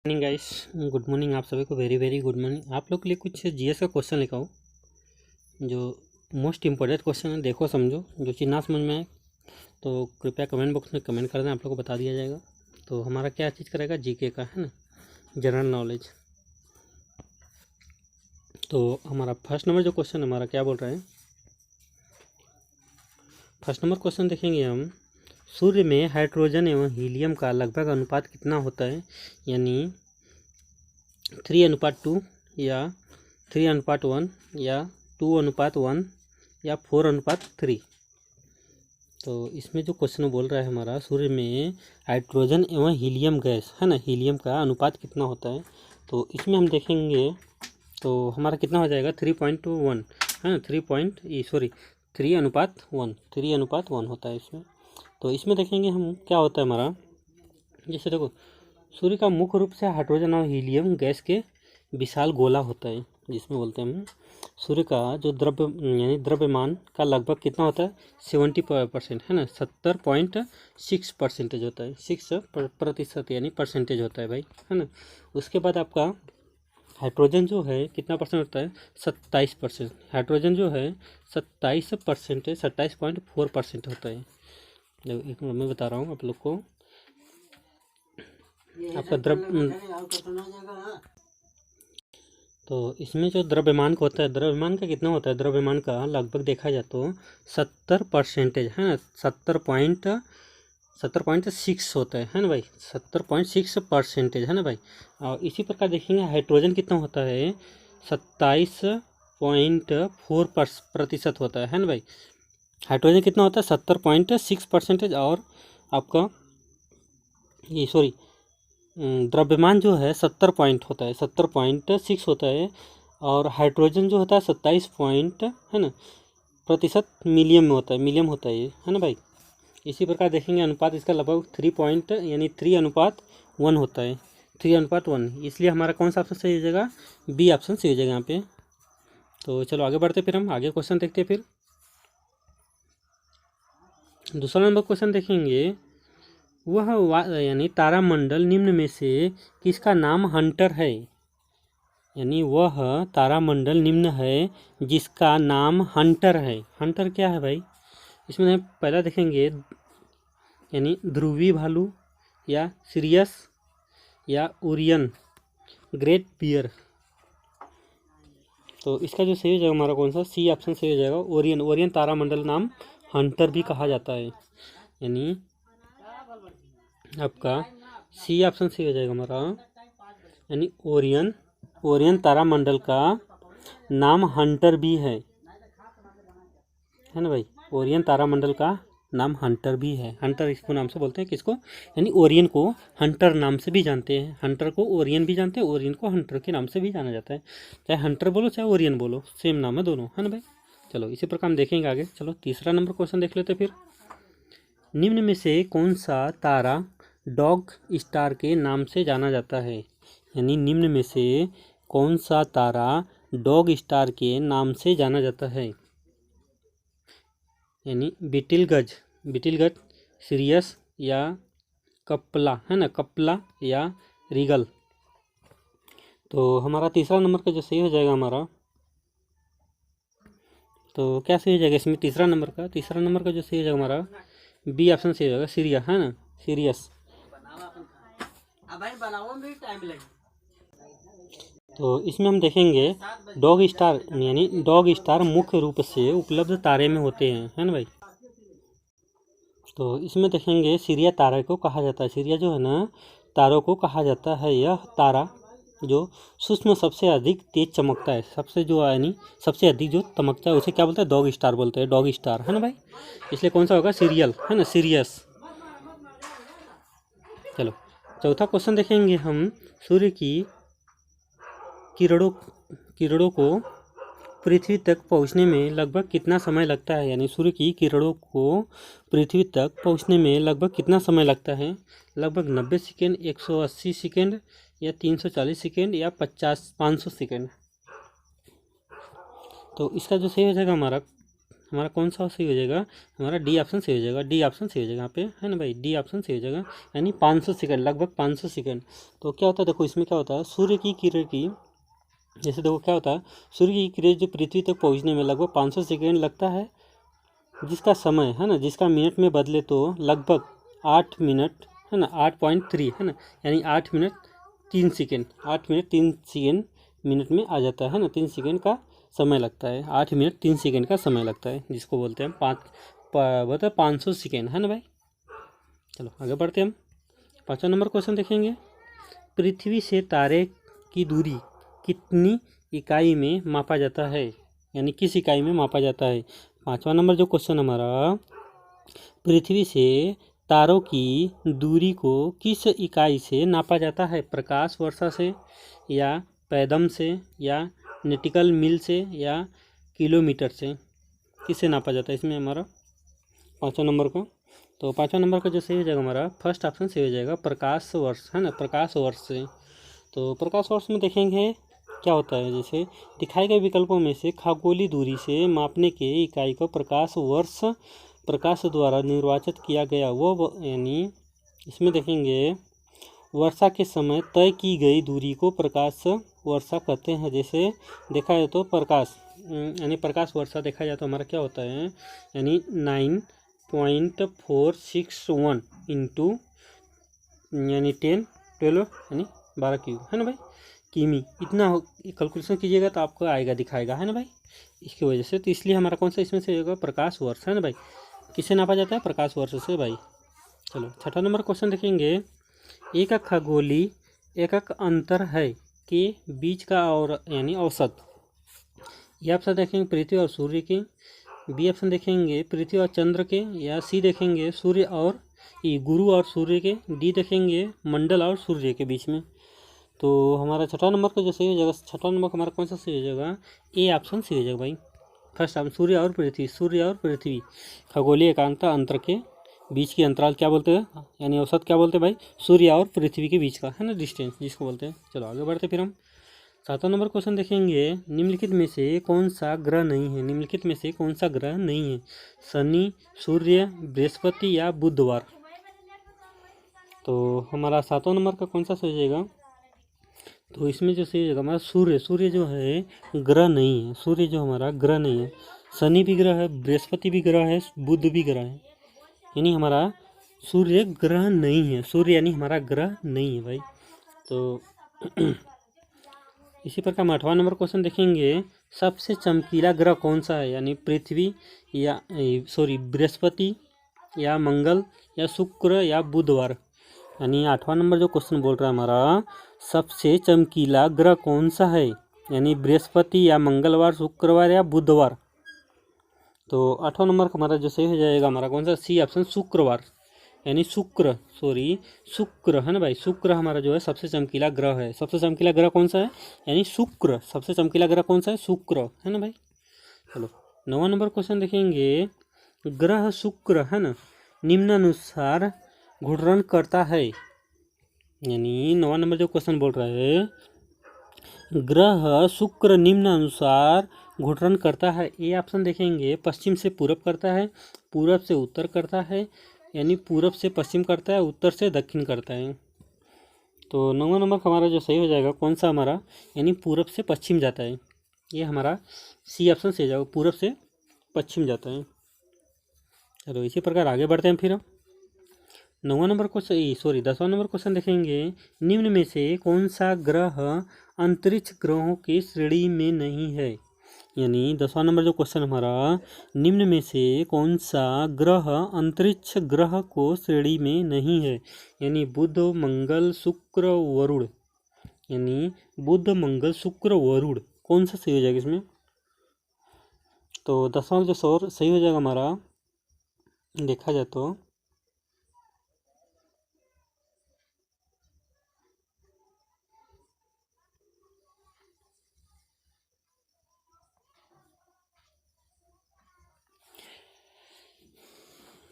Morning guys, good morning. आप सभी को वेरी वेरी गुड मॉर्निंग। आप लोग के लिए कुछ जीएस का क्वेश्चन लेकर आओ जो मोस्ट इम्पोर्टेंट क्वेश्चन है। देखो समझो, जो चीज़ ना समझ में आए तो कृपया कमेंट बॉक्स में कमेंट कर दें, आप लोग को बता दिया जाएगा। तो हमारा क्या चीज़ करेगा, जीके का है ना, जनरल नॉलेज। तो हमारा फर्स्ट नंबर जो क्वेश्चन हमारा क्या बोल रहा है, फर्स्ट नंबर क्वेश्चन देखेंगे हम। सूर्य में हाइड्रोजन एवं हीलियम का लगभग अनुपात कितना होता है, यानी 3:2 या 3:1 या 2:1 या 4:3। तो इसमें जो क्वेश्चन बोल रहा है हमारा, सूर्य में हाइड्रोजन एवं हीलियम गैस है ना, हीलियम का अनुपात कितना होता है। तो इसमें हम देखेंगे तो हमारा कितना हो जाएगा 3.1 है ना, 3:1 होता है इसमें। तो इसमें देखेंगे हम क्या होता है हमारा, जैसे देखो सूर्य का मुख्य रूप से हाइड्रोजन और हीलियम गैस के विशाल गोला होता है, जिसमें बोलते हैं हम सूर्य का जो द्रव्यमान का लगभग कितना होता है 70% है ना, 70.6% होता है, 6% यानी परसेंटेज होता है भाई, है ना। उसके बाद आपका हाइड्रोजन जो है कितना परसेंट होता है 27%। हाइड्रोजन जो है 27.4% होता है। एक मैं बता रहा हूँ आप लोग को, आपका तो इसमें जो द्रव्यमान का होता है, द्रव्यमान का कितना होता है, द्रव्यमान का लगभग देखा जाए तो 70% है ना, 70.6 होता है ना भाई, 70.6% है ना भाई। और इसी प्रकार देखेंगे हाइड्रोजन कितना होता है 27.4% होता है ना भाई। हाइड्रोजन कितना होता है 70.6%। और आपका ये सॉरी द्रव्यमान जो है 70 पॉइंट होता है, 70.6 होता है। और हाइड्रोजन जो होता है 27 पॉइंट है ना प्रतिशत मिलियम में होता है, मिलियम होता है ये, है ना भाई। इसी प्रकार देखेंगे अनुपात इसका लगभग 3.1 होता है, 3:1। इसलिए हमारा कौन सा ऑप्शन सही हो जाएगा, बी ऑप्शन सही हो जाएगा यहाँ पे। तो चलो आगे बढ़ते, फिर हम आगे क्वेश्चन देखते हैं। फिर दूसरा नंबर क्वेश्चन देखेंगे, वह यानी तारामंडल निम्न में से किसका नाम हंटर है, यानी वह तारामंडल निम्न है जिसका नाम हंटर है। हंटर क्या है भाई, इसमें पहला देखेंगे यानी ध्रुवी भालू या सिरियस या ओरियन ग्रेट बियर। तो इसका जो सही हो जाएगा हमारा कौन सा, सी ऑप्शन सही हो जाएगा, ओरियन। ओरियन तारामंडल नाम हंटर भी कहा जाता है, यानी आपका सी ऑप्शन सही हो जाएगा हमारा, यानी ओरियन। ओरियन तारामंडल का नाम हंटर भी है ना भाई। ओरियन तारामंडल का नाम हंटर भी है, हंटर इसको नाम से बोलते हैं, किसको, यानी ओरियन को हंटर नाम से भी जानते हैं। हंटर को ओरियन भी जानते हैं, ओरियन को हंटर के नाम से भी जाना जाता है। चाहे हंटर बोलो चाहे ओरियन बोलो, सेम नाम है दोनों, है ना भाई। चलो इसी प्रकार हम देखेंगे आगे। चलो तीसरा नंबर क्वेश्चन देख लेते फिर। निम्न में से कौन सा तारा डॉग स्टार के नाम से जाना जाता है, यानी निम्न में से कौन सा तारा डॉग स्टार के नाम से जाना जाता है, यानी बिटिलगज, सिरियस या कपला, है ना, कपला या रीगल। तो हमारा तीसरा नंबर का जो सही हो जाएगा हमारा, तो क्या सही हो जाएगा इसमें, तीसरा नंबर का जो सही हो जाएगा हमारा बी ऑप्शन सही हो जाएगा, सीरिया, है ना, सीरियस। तो इसमें हम देखेंगे डॉग स्टार, यानी डॉग स्टार मुख्य रूप से उपलब्ध तारे में होते हैं, है ना भाई। तो इसमें देखेंगे सीरिया तारा को कहा जाता है, सीरिया जो है ना तारों को कहा जाता है। यह तारा जो सूक्ष्म सबसे अधिक तेज चमकता है, सबसे जो यानी सबसे अधिक जो चमकता है उसे क्या बोलते हैं, डॉग स्टार बोलते हैं, डॉग स्टार, है ना भाई। इसलिए कौन सा होगा, सीरियल, है ना, सीरियस। चलो चौथा क्वेश्चन देखेंगे हम। सूर्य की किरणों को पृथ्वी तक पहुंचने में लगभग कितना समय लगता है, यानी सूर्य की किरणों को पृथ्वी तक पहुंचने में लगभग कितना समय लगता है। लगभग 90 सेकेंड, 180 सेकेंड या 340 सेकेंड या 500 सेकेंड। तो इसका जो सही हो जाएगा हमारा हमारा कौन सा सही हो जाएगा, हमारा डी ऑप्शन सही हो जाएगा, डी ऑप्शन सही हो जाएगा यहाँ पे, है ना भाई, डी ऑप्शन सही हो जाएगा। यानी 500 सेकंड, लगभग 500 सेकंड। तो क्या होता है, देखो इसमें क्या होता है, सूर्य की किरण की, जैसे देखो क्या होता है, सूर्य की किरण जो पृथ्वी तक पहुँचने में लगभग 500 सेकेंड लगता है, जिसका समय है ना, जिसका मिनट में बदले तो लगभग 8 मिनट, है ना, 8.3, है ना, यानी 8 minute 3 second, 8 minute 3 second minute में आ जाता है ना, 3 सेकेंड का समय लगता है, 8 मिनट 3 सेकेंड का समय लगता है, जिसको बोलते हैं 500 सेकेंड, है ना भाई। चलो आगे बढ़ते हैं हम। 5वां नंबर क्वेश्चन देखेंगे, पृथ्वी से तारे की दूरी कितनी इकाई में मापा जाता है, यानी किस इकाई में मापा जाता है। 5वां नंबर जो क्वेश्चन हमारा, पृथ्वी से तारों की दूरी को किस इकाई से नापा जाता है, प्रकाश वर्षा से, या पैदम से, या नेटिकल मील से, या किलोमीटर से, किससे नापा जाता है इसमें हमारा 5वां नंबर को। तो 5वां नंबर का जो सही हो जाएगा हमारा फर्स्ट ऑप्शन सही हो जाएगा, प्रकाश वर्ष, है ना, प्रकाश वर्ष से। तो प्रकाश वर्ष में देखेंगे क्या होता है, जैसे दिखाए गए विकल्पों में से खगोलीय दूरी से मापने के इकाई को प्रकाश वर्ष प्रकाश द्वारा निर्वाचित किया गया वो, यानी इसमें देखेंगे वर्षा के समय तय की गई दूरी को प्रकाश वर्षा कहते हैं। जैसे देखा जाए तो प्रकाश यानी प्रकाश वर्षा देखा जाए तो हमारा क्या होता है, यानी 9.461 इंटू यानी 12 यानी 12 क्यूब, है ना भाई, किमी, इतना कैलकुलेशन कीजिएगा तो आपको आएगा, दिखाएगा, है ना भाई, इसकी वजह से। तो इसलिए हमारा कौन सा इसमें से होगा, प्रकाश वर्ष, है ना भाई, किससे नापा जाता है, प्रकाश वर्ष से भाई। चलो 6वां नंबर क्वेश्चन देखेंगे, एक खगोलीय एकक अंतर है के बीच का और यानी औसत। ये ऑप्शन देखेंगे पृथ्वी और सूर्य के, बी ऑप्शन देखेंगे पृथ्वी और चंद्र के, या सी देखेंगे सूर्य और गुरु और सूर्य के, डी देखेंगे मंडल और सूर्य के बीच में। तो हमारा 6वां नंबर का जो सही हो जाएगा, 6वां नंबर हमारा कौन सा सही हो जाएगा, ए ऑप्शन सही हो जाएगा भाई, फर्स्ट ऑप्शन सूर्य और पृथ्वी, सूर्य और पृथ्वी खगोलीय एकांकता अंतर के बीच की अंतराल क्या बोलते हैं, यानी औसत क्या बोलते हैं भाई, सूर्य और पृथ्वी के बीच का, है ना, डिस्टेंस जिसको बोलते हैं। चलो आगे बढ़ते फिर हम 7वां नंबर क्वेश्चन देखेंगे, निम्नलिखित में से कौन सा ग्रह नहीं है, निम्नलिखित में से कौन सा ग्रह नहीं है, शनि, सूर्य, बृहस्पति या बुधवार। तो हमारा 7वां नंबर का कौन सा सही हो जाएगा, तो इसमें जो सही होगा हमारा सूर्य, सूर्य जो है ग्रह नहीं है, सूर्य जो हमारा ग्रह नहीं है, शनि भी ग्रह है, बृहस्पति भी ग्रह है, बुध भी ग्रह है, यानी हमारा सूर्य ग्रह नहीं है, सूर्य यानी हमारा ग्रह नहीं है भाई। तो इसी प्रकार हम 8वां नंबर क्वेश्चन देखेंगे, सबसे चमकीला ग्रह कौन सा है, यानी पृथ्वी या बृहस्पति या मंगल या शुक्र या बुधवार। यानी 8वां नंबर जो क्वेश्चन बोल रहा है हमारा, सबसे चमकीला ग्रह कौन सा है, यानी बृहस्पति या मंगलवार, शुक्रवार या बुधवार। तो 8वां नंबर हमारा जो सही हो जाएगा हमारा कौन सा, सी ऑप्शन शुक्रवार, यानी शुक्र, शुक्र, है ना भाई, शुक्र हमारा जो है सबसे चमकीला ग्रह है। सबसे चमकीला ग्रह कौन सा है, यानी शुक्र, सबसे चमकीला ग्रह कौन सा है, शुक्र, है ना भाई। चलो 9वां नंबर क्वेश्चन देखेंगे, ग्रह शुक्र, है ना, निम्नानुसार घूर्णन करता है, यानी 9वां नंबर जो क्वेश्चन बोल रहा है, ग्रह शुक्र निम्नानुसार घूर्णन करता है। ये ऑप्शन देखेंगे पश्चिम से पूरब करता है, पूरब से उत्तर करता है, यानी पूरब से पश्चिम करता है, उत्तर से दक्षिण करता है। तो 9वां नंबर हमारा जो सही हो जाएगा कौन सा हमारा, यानी पूरब से पश्चिम जाता है, ये हमारा सी ऑप्शन से जाएगा, पूरब से पश्चिम जाता है। चलो इसी प्रकार आगे बढ़ते हैं फिर हम 9वां नंबर क्वेश्चन 10वां नंबर क्वेश्चन देखेंगे, निम्न में से कौन सा ग्रह अंतरिक्ष ग्रहों की श्रेणी में नहीं है, यानी 10वां नंबर जो क्वेश्चन हमारा, निम्न में से कौन सा ग्रह अंतरिक्ष ग्रह को श्रेणी में नहीं है, यानी बुध, मंगल, शुक्र, वरुण, यानी बुध, मंगल, शुक्र, वरुण, कौन सा सही हो जाएगा इसमें। तो 10वां जो सही हो जाएगा हमारा, देखा जाए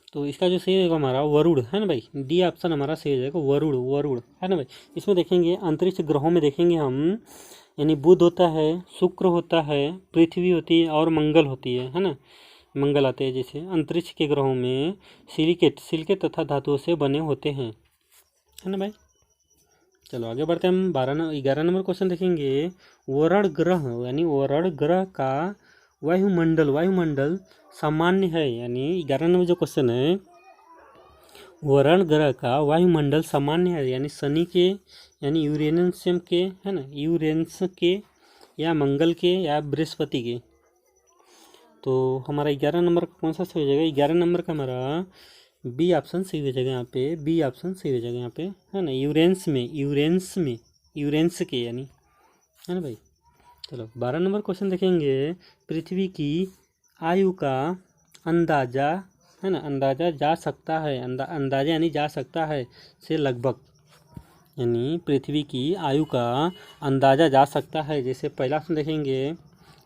तो इसका जो सही होगा हमारा वरुण, है ना भाई, डी ऑप्शन हमारा सही हो जाएगा, वरुण, वरुण, है ना भाई। इसमें देखेंगे अंतरिक्ष ग्रहों में देखेंगे हम, यानी बुध होता है, शुक्र होता है, पृथ्वी होती है और मंगल होती है ना। मंगल आते हैं। जैसे अंतरिक्ष के ग्रहों में सिलिकेट तथा धातुओं से बने होते हैं, है ना भाई। चलो आगे बढ़ते हैं हम 11 नंबर क्वेश्चन देखेंगे। वरुण ग्रह यानी वरुण ग्रह का वायुमंडल सामान्य है। यानी 11 नंबर जो क्वेश्चन है, वरुण ग्रह का वायुमंडल सामान्य है यानी शनि के यानी यूरेनस के, है ना, यूरेनस के या मंगल के या बृहस्पति के। तो हमारा 11 नंबर का कौन सा सही हो जाएगा? 11 नंबर का हमारा बी ऑप्शन सही हो जाएगा यहाँ पे, बी ऑप्शन सही हो जाएगा यहाँ पे, है ना, यूरेनस के यानी, है ना भाई। चलो 12 नंबर क्वेश्चन देखेंगे। पृथ्वी की आयु का अंदाजा, है ना, अंदाजा जा सकता है, अंदाजा यानी जा सकता है से लगभग, यानी पृथ्वी की आयु का अंदाजा जा सकता है। जैसे पहला ऑप्शन देखेंगे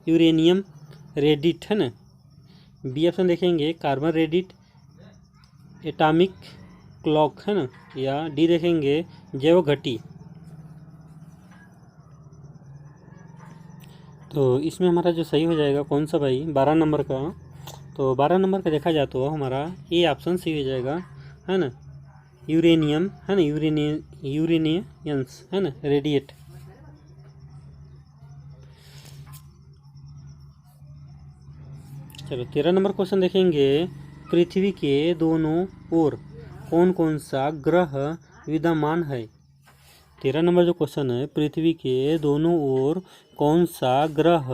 यूरेनियम रेडिट, है ना, बी ऑप्शन देखेंगे कार्बन रेडिट, एटॉमिक क्लॉक, है ना, या डी देखेंगे जैव घटी। तो इसमें हमारा जो सही हो जाएगा कौन सा भाई? 12 नंबर का। तो 12 नंबर का देखा जाए तो हमारा ए ऑप्शन सही हो जाएगा, है ना, यूरेनियम, है ना, यूरेनियंस, है ना, रेडिएट। चलो 13 नंबर क्वेश्चन देखेंगे। पृथ्वी के दोनों ओर कौन कौन सा ग्रह विद्यमान है? 13 नंबर जो क्वेश्चन है, पृथ्वी के दोनों ओर कौन सा ग्रह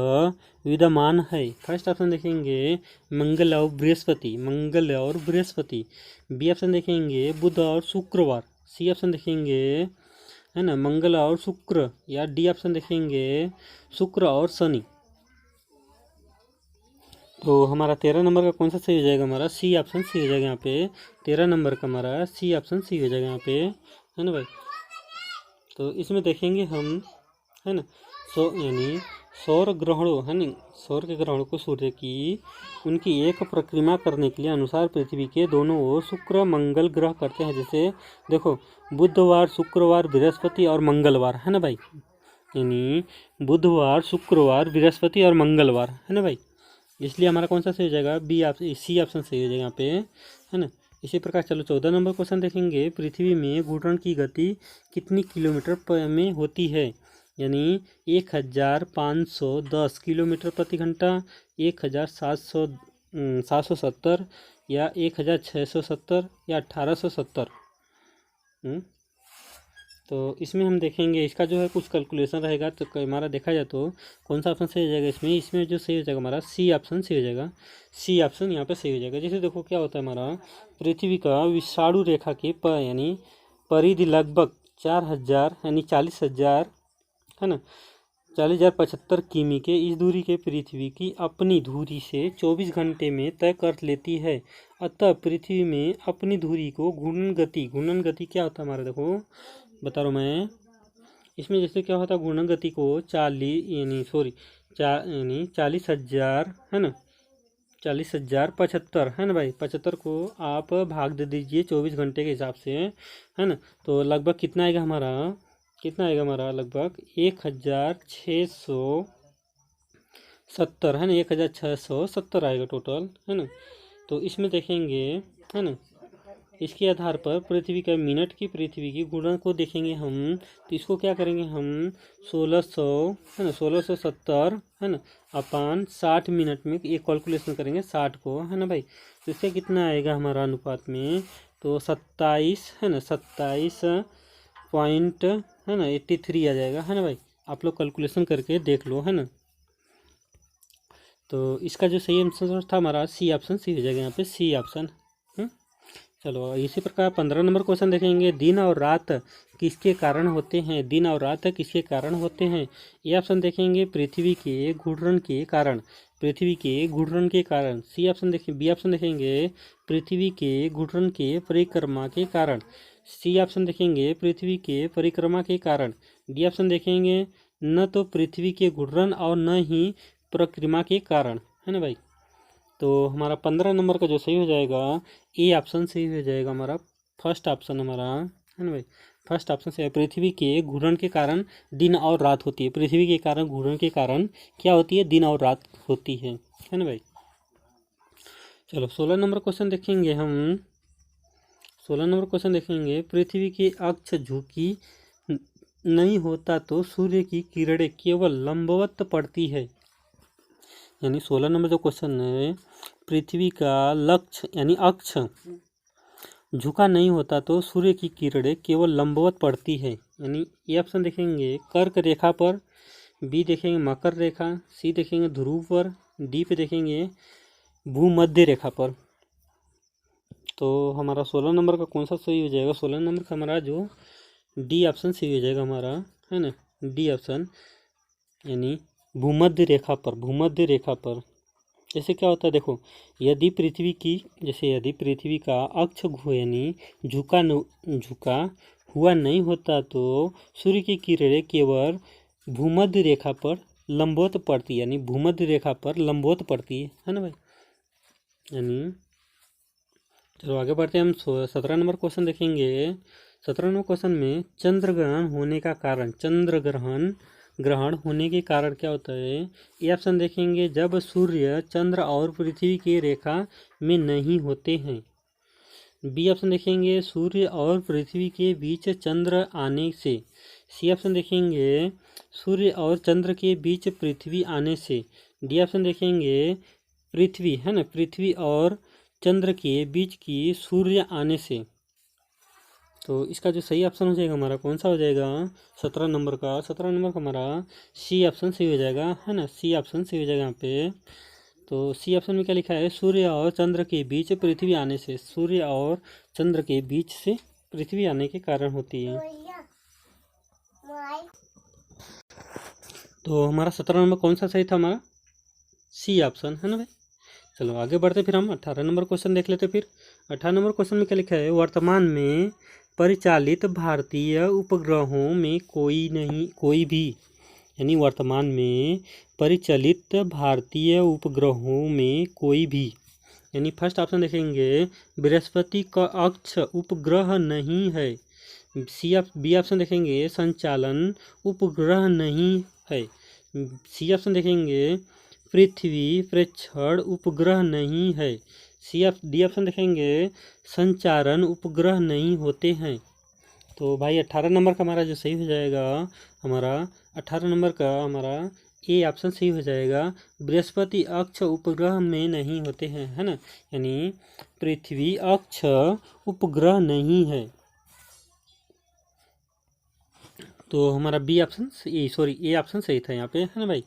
विद्यमान है? फर्स्ट ऑप्शन देखेंगे मंगल और बृहस्पति, बी ऑप्शन देखेंगे बुध और शुक्रवार, सी ऑप्शन देखेंगे, है ना, मंगल और शुक्र, या डी ऑप्शन देखेंगे शुक्र और शनि। तो हमारा 13 नंबर का कौन सा सही हो जाएगा? हमारा सी ऑप्शन सही हो जाएगा यहाँ पे। 13 नंबर का हमारा सी ऑप्शन सही हो जाएगा यहाँ पे, है ना भाई। तो इसमें देखेंगे हम, है ना, यानी सौर ग्रहणों, है ना, सौर के ग्रहणों को सूर्य की उनकी एक परिक्रमा करने के लिए अनुसार पृथ्वी के दोनों ओर शुक्र मंगल ग्रह करते हैं। जैसे देखो बुधवार, शुक्रवार, बृहस्पति और मंगलवार, है ना भाई, यानी बुधवार, शुक्रवार, बृहस्पति और मंगलवार, है ना भाई। इसलिए हमारा कौन सा सही हो जाएगा? बी ऑप्शन, सी ऑप्शन सही हो जाएगा यहाँ पे, है ना। इसी प्रकार चलो 14 नंबर क्वेश्चन देखेंगे। पृथ्वी में घूर्णन की गति कितनी किलोमीटर में होती है? यानी 1510 किलोमीटर प्रति घंटा, 1770 या 1670 या 1870। तो इसमें हम देखेंगे इसका जो है कुछ कैलकुलेशन रहेगा। तो हमारा देखा जाए तो कौन सा ऑप्शन सही हो जाएगा इसमें जो सही हो जाएगा हमारा सी ऑप्शन सही हो जाएगा, सी ऑप्शन यहाँ पे सही हो जाएगा। जैसे देखो क्या होता है, हमारा पृथ्वी का विषाणु रेखा के यानी परिधि लगभग 4000 यानी 40,000, है ना, 40,075 किमी के इस दूरी के पृथ्वी की अपनी धुरी से 24 घंटे में तय कर लेती है। अतः पृथ्वी में अपनी धुरी को घूर्णन गति क्या होता है हमारा, देखो बता रहा हूँ मैं। इसमें जैसे क्या होता है, घूर्णन गति को 40,000, है ना, 40,075, है ना भाई, 75 को आप भाग दे दीजिए 24 घंटे के हिसाब से, है ना। तो लगभग कितना आएगा हमारा, लगभग 1670, है ना, 1670 आएगा टोटल, है ना। तो इसमें देखेंगे, है ना, इसके आधार पर पृथ्वी की घूर्णन को देखेंगे हम। तो इसको क्या करेंगे हम 1600, है ना, 1670, है ना, अपान 60 मिनट में एक कैलकुलेशन करेंगे 60 को, है ना भाई। तो इससे कितना आएगा हमारा अनुपात में, तो 27, है ना, 27 पॉइंट, है ना, 83 आ जाएगा, है ना भाई। आप लोग कैलकुलेशन करके देख लो, है ना। तो इसका जो सही आंसर था हमारा सी ऑप्शन सही हो जाएगा यहाँ पे, सी ऑप्शन। चलो इसी प्रकार 15 नंबर क्वेश्चन देखेंगे। दिन और रात किसके कारण होते हैं? ये ऑप्शन देखेंगे पृथ्वी के घूर्णन के कारण, सी ऑप्शन देखें, बी ऑप्शन देखेंगे पृथ्वी के घूर्णन के परिक्रमा के कारण, सी ऑप्शन देखेंगे पृथ्वी के परिक्रमा के कारण, डी ऑप्शन देखेंगे न तो पृथ्वी के घूर्णन और न ही परिक्रमा के कारण, है ना भाई। तो हमारा 15 नंबर का जो सही हो जाएगा ए ऑप्शन सही हो जाएगा हमारा, फर्स्ट ऑप्शन हमारा, है ना भाई, फर्स्ट ऑप्शन से। पृथ्वी के घूर्णन के कारण दिन और रात होती है, पृथ्वी के घूर्णन के कारण क्या होती है? दिन और रात होती है ना भाई। चलो 16 नंबर क्वेश्चन देखेंगे हम। 16 नंबर क्वेश्चन देखेंगे, पृथ्वी की अक्ष झुकी नहीं होता तो सूर्य की किरणें केवल लंबवत पड़ती है। यानी 16 नंबर जो क्वेश्चन है, पृथ्वी का लक्ष्य यानी अक्ष झुका नहीं होता तो सूर्य की किरणें केवल लंबवत पड़ती है। यानी ये ऑप्शन देखेंगे कर्क रेखा पर, बी देखेंगे मकर रेखा, सी देखेंगे ध्रुव पर, डी पे देखेंगे भूमध्य रेखा पर। तो हमारा 16 नंबर का कौन सा सही हो जाएगा? 16 नंबर का हमारा जो डी ऑप्शन सही हो जाएगा हमारा, है ना, डी ऑप्शन, यानी भूमध्य रेखा पर। भूमध्य रेखा पर जैसे क्या होता है देखो, यदि पृथ्वी की, जैसे यदि पृथ्वी का अक्ष यानी झुका हुआ नहीं होता तो सूर्य की किरणें केवल भूमध्य रेखा पर लंबवत पड़ती है, यानी भूमध्य रेखा पर लंबवत पड़ती है ना भाई। यानी चलो आगे बढ़ते हैं हम 17 नंबर क्वेश्चन देखेंगे। 17 नंबर क्वेश्चन में चंद्र ग्रहण होने का कारण, चंद्र ग्रहण होने के कारण क्या होता है? ये ऑप्शन देखेंगे जब सूर्य चंद्र और पृथ्वी की रेखा में नहीं होते हैं। बी ऑप्शन देखेंगे सूर्य और पृथ्वी के बीच चंद्र आने से। सी ऑप्शन देखेंगे सूर्य और चंद्र के बीच पृथ्वी आने से। डी ऑप्शन देखेंगे पृथ्वी, है ना, पृथ्वी और चंद्र के बीच की सूर्य आने से। तो इसका जो सही ऑप्शन हो जाएगा हमारा कौन सा हो जाएगा? 17 नंबर का, 17 नंबर का हमारा सी ऑप्शन सही हो जाएगा, है ना, सी ऑप्शन सही हो जाएगा यहाँ पे। तो सी ऑप्शन में क्या लिखा है? सूर्य और चंद्र के बीच पृथ्वी आने से। सूर्य और चंद्र के बीच से पृथ्वी आने के कारण होती है। तो हमारा 17 नंबर कौन सा सही था? हमारा सी ऑप्शन, है ना भाई। चलो आगे बढ़ते फिर हम 18 नंबर क्वेश्चन देख लेते फिर। 18 नंबर क्वेश्चन में क्या लिखा है? वर्तमान में परिचालित भारतीय उपग्रहों में कोई भी, यानी वर्तमान में परिचालित भारतीय उपग्रहों में कोई भी, यानी फर्स्ट ऑप्शन देखेंगे बृहस्पति का अक्ष उपग्रह नहीं है। बी ऑप्शन देखेंगे संचालन उपग्रह नहीं है। सी ऑप्शन देखेंगे पृथ्वी प्रेक्षण उपग्रह नहीं है। डी ऑप्शन देखेंगे संचारण उपग्रह नहीं होते हैं। तो भाई 18 नंबर का हमारा जो सही हो जाएगा, हमारा 18 नंबर का हमारा ए ऑप्शन सही हो जाएगा, बृहस्पति अक्ष उपग्रह में नहीं होते हैं, है ना, यानी पृथ्वी अक्ष उपग्रह नहीं है। तो हमारा बी ऑप्शन ए ऑप्शन सही था यहाँ पे, है ना भाई।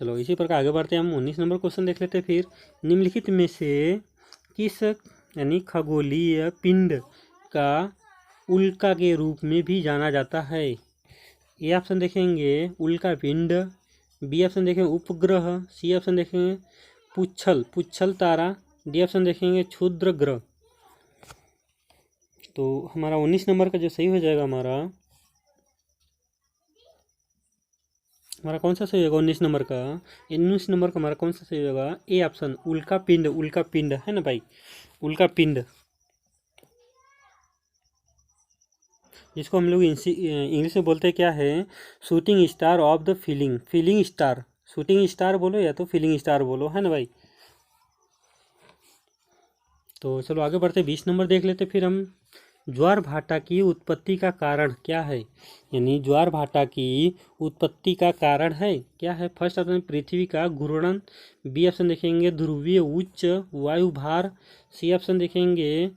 चलो इसी प्रकार आगे बढ़ते हैं हम 19 नंबर क्वेश्चन देख लेते हैं फिर। निम्नलिखित में से किस, यानी खगोलीय पिंड का उल्का के रूप में भी जाना जाता है? ए ऑप्शन देखेंगे उल्का पिंड, बी ऑप्शन देखेंगे उपग्रह, सी ऑप्शन देखेंगे पुच्छल तारा, डी ऑप्शन देखेंगे क्षुद्र ग्रह। तो हमारा 19 नंबर का जो सही हो जाएगा हमारा कौन सा सही होगा 19 नंबर का? 19 नंबर का हमारा कौन सा सही होगा? ए ऑप्शन उल्का पिंड, है ना भाई, उल्का पिंड, जिसको हम लोग इंग्लिश में बोलते हैं क्या है? Shooting star of the feeling star. Shooting star बोलो या तो फीलिंग स्टार बोलो, है ना भाई। तो चलो आगे बढ़ते 20 नंबर देख लेते फिर हम। ज्वार भाटा की उत्पत्ति का कारण क्या है? यानी ज्वार भाटा की उत्पत्ति का कारण है क्या है? फर्स्ट ऑप्शन पृथ्वी का घूर्णन, बी ऑप्शन देखेंगे ध्रुवीय उच्च वायुभार, सी ऑप्शन देखेंगे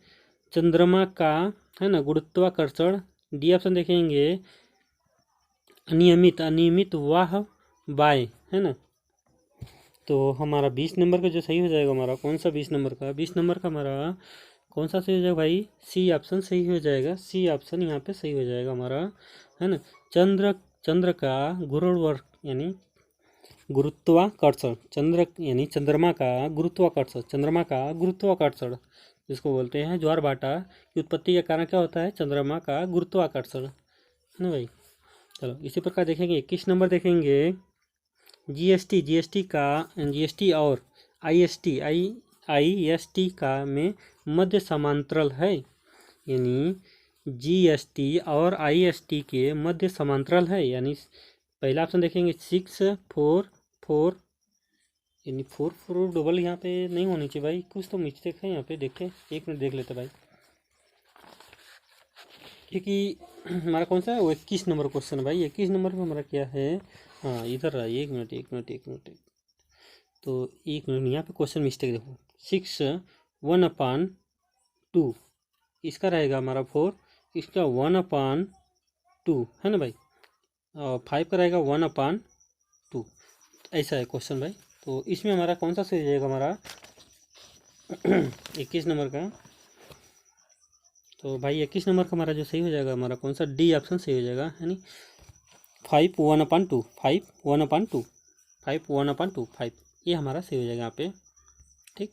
चंद्रमा का, है ना, गुरुत्वाकर्षण, डी ऑप्शन देखेंगे अनियमित वाह बाय, है ना। तो हमारा 20 नंबर का जो सही हो जाएगा हमारा कौन सा? 20 नंबर का, 20 नंबर का हमारा कौन सा सही हो जाएगा भाई? सी ऑप्शन सही हो जाएगा, सी ऑप्शन यहाँ पे सही हो जाएगा हमारा, है ना। चंद्र का यानी गुरुत्वाकर्षण, चंद्रमा का गुरुत्वाकर्षण जिसको बोलते हैं ज्वार भाटा की उत्पत्ति का कारण क्या होता है? चंद्रमा का गुरुत्वाकर्षण, है ना भाई। चलो इसी प्रकार देखेंगे 21 नंबर देखेंगे। जीएसटी और आईएसटी का में मध्य समांतराल है, यानी जीएसटी और आईएसटी के मध्य समांतराल है। यानी पहला ऑप्शन देखेंगे 644 यानी 4 डबल यहाँ पे नहीं होनी चाहिए भाई, कुछ तो मिस्टेक है यहाँ पे। देखे, 1 मिनट देख लेते भाई, क्योंकि हमारा कौन सा है वो 21 नंबर क्वेश्चन है भाई। 21 नंबर पे हमारा क्या है, हाँ इधर रहा। 1 मिनट। तो 1 मिनट, यहाँ पे क्वेश्चन मिस्टेक देखो। 6 1/2 इसका रहेगा हमारा 4, इसका 1/2 है ना भाई, और 5 का रहेगा 1/2। ऐसा है क्वेश्चन भाई। तो इसमें हमारा कौन सा सही हो जाएगा हमारा 21 नंबर का। तो भाई 21 नंबर का हमारा जो सही हो जाएगा हमारा कौन सा, डी ऑप्शन सही हो जाएगा, यानी 5 1/2, 5 1/2, 5 1/2, 5 ये हमारा सही हो जाएगा यहाँ पे। ठीक,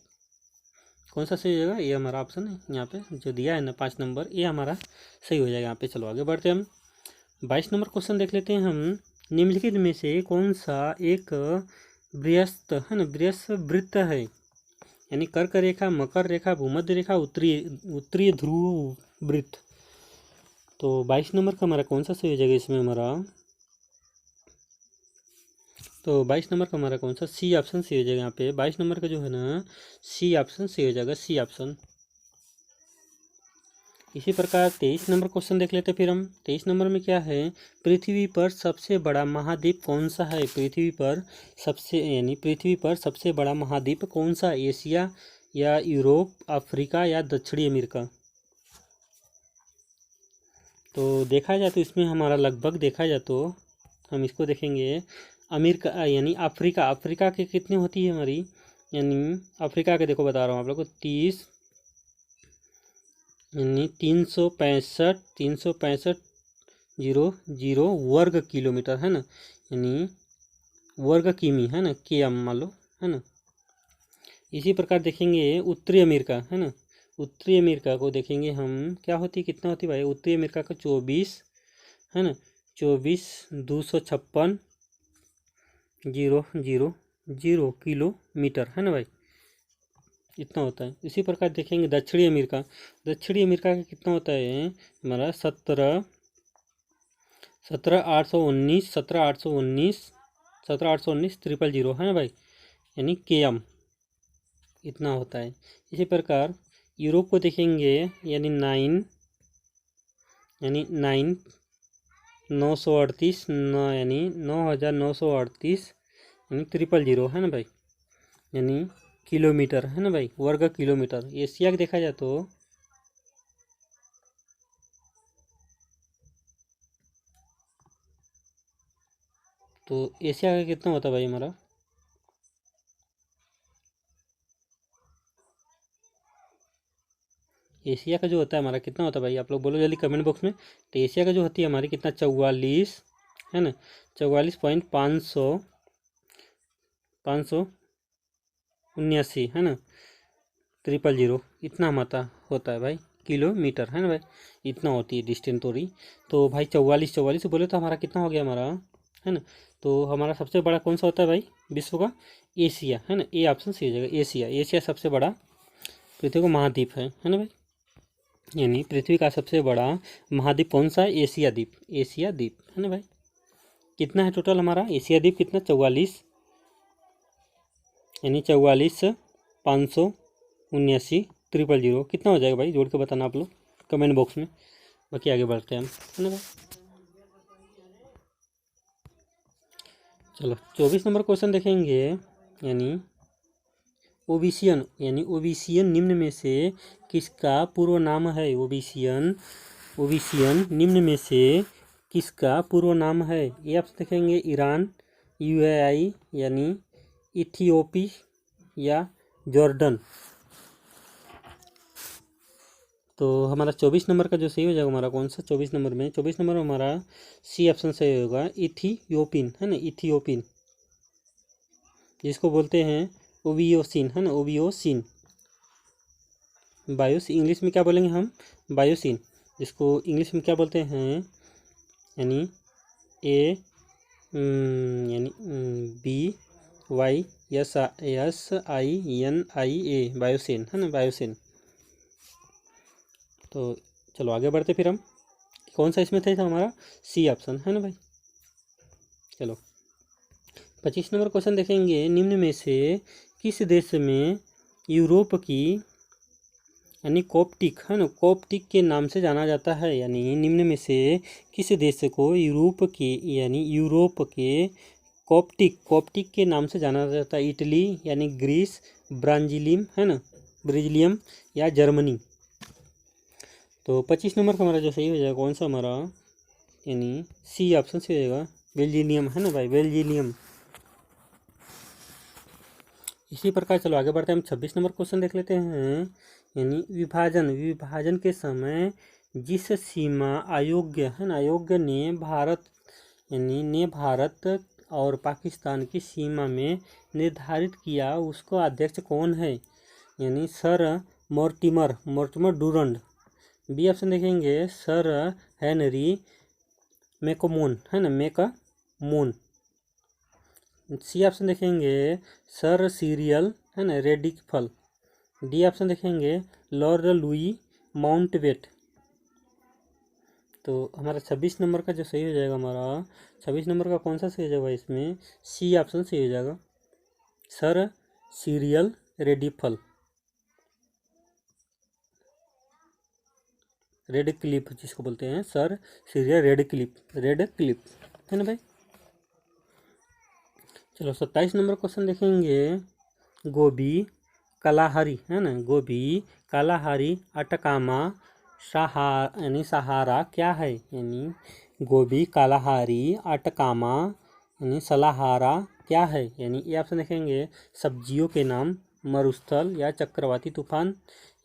कौन सा सही हो जाएगा, ये हमारा ऑप्शन है यहाँ पे जो दिया है ना 5 नंबर, ये हमारा सही हो जाएगा यहाँ पे। चलो आगे बढ़ते हैं हम। 22 नंबर क्वेश्चन देख लेते हैं हम। निम्नलिखित में से कौन सा एक व्यस्त है ना, व्यस्त वृत्त है, यानी कर्क रेखा, मकर रेखा, भूमध्य रेखा, उत्तरीय ध्रुव वृत्त। तो 22 नंबर का हमारा कौन सा सही हो जाएगा इसमें हमारा, तो 22 नंबर का हमारा कौन सा, सी ऑप्शन सही हो जाएगा यहाँ पे। 22 नंबर का जो है ना सी ऑप्शन सही हो जाएगा, सी ऑप्शन। इसी प्रकार 23 नंबर क्वेश्चन देख लेते फिर हम। 23 नंबर में क्या है, पृथ्वी पर सबसे बड़ा महाद्वीप कौन सा है, पृथ्वी पर सबसे, यानी पृथ्वी पर सबसे बड़ा महाद्वीप कौन सा, एशिया या यूरोप, अफ्रीका या दक्षिणी अमेरिका। तो देखा जाए तो इसमें हमारा लगभग देखा जाए तो हम इसको देखेंगे अमेरिका, यानी अफ्रीका। अफ्रीका की कितनी होती है हमारी, यानी अफ्रीका के देखो बता रहा हूँ आप लोग को 30, यानी 365 वर्ग किलोमीटर है ना, यानी वर्ग किमी है ना, के एम मान लो है ना। इसी प्रकार देखेंगे उत्तरी अमेरिका है ना, उत्तरी अमेरिका को देखेंगे हम क्या होती है, कितना होती है भाई, उत्तरी अमेरिका का 24 है ना, 24,256,000 किलोमीटर है ना भाई, इतना होता है। इसी प्रकार देखेंगे दक्षिणी अमेरिका, दक्षिणी अमेरिका का कितना होता है हमारा 17,819 है ना भाई, यानी के एम इतना होता है। इसी प्रकार यूरोप को देखेंगे, यानी 9,938 यानी 9,938 यानी 000 है ना भाई, यानी किलोमीटर है ना भाई, वर्ग किलोमीटर। एशिया का देखा जाए तो एशिया का कितना होता है भाई हमारा, एशिया का जो होता है हमारा कितना होता है भाई, आप लोग बोलो जल्दी कमेंट बॉक्स में। तो एशिया का जो होती है हमारी कितना, 44 है ना, 44,579 है ना, 000 इतना हमारा होता है भाई, किलोमीटर है ना भाई, इतना होती है डिस्टेंस थोड़ी। तो भाई 44 बोले तो हमारा कितना हो गया हमारा है ना। तो हमारा सबसे बड़ा कौन सा होता है भाई विश्व का, एशिया है ना, ए ऑप्शन सही हो जाएगा, एशिया। एशिया सबसे बड़ा पृथ्वी का महाद्वीप है ना भाई, यानी पृथ्वी का सबसे बड़ा महाद्वीप कौन सा है, एशिया द्वीप, एशिया द्वीप है ना भाई। कितना है टोटल हमारा एशिया द्वीप, कितना 44, यानी 44,579,000 कितना हो जाएगा भाई, जोड़ के बताना आप लोग कमेंट बॉक्स में। बाकी आगे बढ़ते हैं हम है ना भाई। चलो 24 नंबर क्वेश्चन देखेंगे, यानी ओबिसियन, यानी ओबिसियन निम्न में से किसका पूर्व नाम है, ओबिसियन निम्न में से किसका पूर्व नाम है। ये आप देखेंगे ईरान, यूएई यानी इथियोपी या जॉर्डन। तो हमारा 24 नंबर का जो सही हो जाएगा हमारा कौन सा, 24 नंबर में, 24 नंबर में हमारा सी ऑप्शन सही होगा, इथियोपिन है ना, इथियोपिन जिसको बोलते हैं ओबियोसिन है ना, ओबियोसिन। बायोस इंग्लिश में क्या बोलेंगे हम, बायोसिन, जिसको इंग्लिश में क्या बोलते हैं, यानी BYSINIA बायोसिन है ना, बायोसिन। तो चलो आगे बढ़ते फिर हम, कौन सा इसमें था हमारा सी ऑप्शन है ना भाई। चलो 25 नंबर क्वेश्चन देखेंगे, निम्न में से किस देश में यूरोप की यानी कोप्टिक है ना, कोप्टिक के नाम से जाना जाता है, यानी निम्न में से किस देश को यूरोप के यानी यूरोप के कोप्टिक के नाम से जाना जाता है? इटली यानी ग्रीस, ब्रांजीलियम है ना, ब्रिजिलियम या जर्मनी। तो 25 नंबर का हमारा जो सही हो जाएगा कौन सा हमारा, यानी सी ऑप्शन से हो जाएगा, बेल्जिलियम है ना भाई, बेल्जिलियम। इसी प्रकार चलो आगे बढ़ते हैं, हम 26 नंबर क्वेश्चन देख लेते हैं, यानी विभाजन के समय जिस सीमा अयोग्य है ना, अयोग्य ने भारत और पाकिस्तान की सीमा में निर्धारित किया, उसको अध्यक्ष कौन है? यानी sir Mortimer Durand. B option देखेंगे सर हेनरी मैकमोहन है ना, मैकमोहन। सी ऑप्शन देखेंगे सर सीरियल है ना, रेडिकफल। डी ऑप्शन देखेंगे लॉर्ड लुई माउंटबेट। तो हमारा 26 नंबर का जो सही हो जाएगा, हमारा 26 नंबर का कौन सा सही हो जाएगा इसमें, सी ऑप्शन सही हो जाएगा, सर सीरियल रेडिकफल, रेड क्लिप जिसको बोलते हैं, सर सीरियल रेड क्लिप है ना भाई। चलो 27 नंबर क्वेश्चन देखेंगे, गोबी कालाहारी है ना, गोबी कालाहारी अटकामा यानी सहारा क्या है? यानी गोबी कालाहारी अटकामा यानी सलाहारा क्या है? यानी ये ऑप्शन देखेंगे सब्जियों के नाम, मरुस्थल या चक्रवाती तूफान,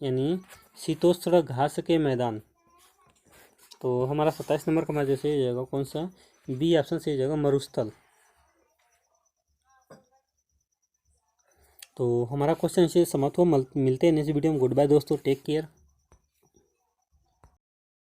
यानी शीतोष्ण घास के मैदान। तो हमारा 27 नंबर का हमारा जैसे हो जाएगा कौन सा, बी ऑप्शन से हो जाएगा मरुस्थल। तो हमारा क्वेश्चन इसे समाप्त हुआ, मिलते हैं नेक्स्ट वीडियो में। गुड बाय दोस्तों, टेक केयर।